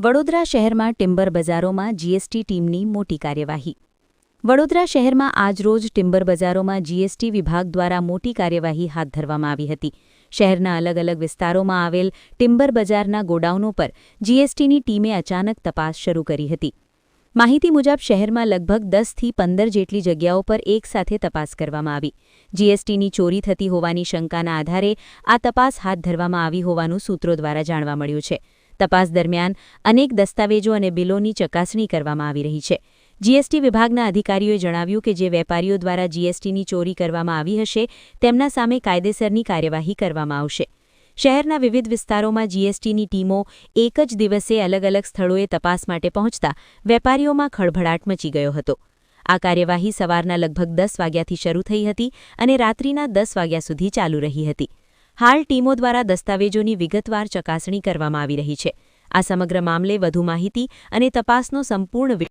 વડોદરા શહેરમાં ટિમ્બર બજારોમાં જીએસટી ટીમની મોટી કાર્યવાહી. વડોદરા શહેરમાં આજરોજ ટિમ્બર બજારોમાં જીએસટી વિભાગ દ્વારા મોટી કાર્યવાહી હાથ ધરવામાં આવી હતી. શહેરના અલગ અલગ વિસ્તારોમાં આવેલ ટિમ્બર બજારના ગોડાઉનો પર જીએસટીની ટીમે અચાનક તપાસ શરૂ કરી હતી. માહિતી મુજબ શહેરમાં લગભગ 10થી 15 જેટલી જગ્યાઓ પર એકસાથે તપાસ કરવામાં આવી. જીએસટીની ચોરી થતી હોવાની શંકાના આધારે આ તપાસ હાથ ધરવામાં આવી હોવાનું સૂત્રો દ્વારા જાણવા મળ્યું છે. તપાસ દરમિયાન અનેક દસ્તાવેજો અને બિલોની ચકાસણી કરવામાં આવી રહી છે. જીએસટી વિભાગના અધિકારીઓએ જણાવ્યું કે જે વેપારીઓ દ્વારા જીએસટીની ચોરી કરવામાં આવી હશે તેમના સામે કાયદેસરની કાર્યવાહી કરવામાં આવશે. શહેરના વિવિધ વિસ્તારોમાં જીએસટીની ટીમો એક જ દિવસે અલગ અલગ સ્થળોએ તપાસ માટે પહોંચતા વેપારીઓમાં ખળભળાટ મચી ગયો હતો. આ કાર્યવાહી સવારના લગભગ 10 વાગ્યાથી શરૂ થઈ હતી અને રાત્રિના 10 વાગ્યા સુધી ચાલુ રહી હતી. હાલ ટીમો દ્વારા દસ્તાવેજોની વિગતવાર ચકાસણી કરવામાં આવી રહી છે. આ સમગ્ર મામલે વધુ માહિતી અને તપાસનો સંપૂર્ણ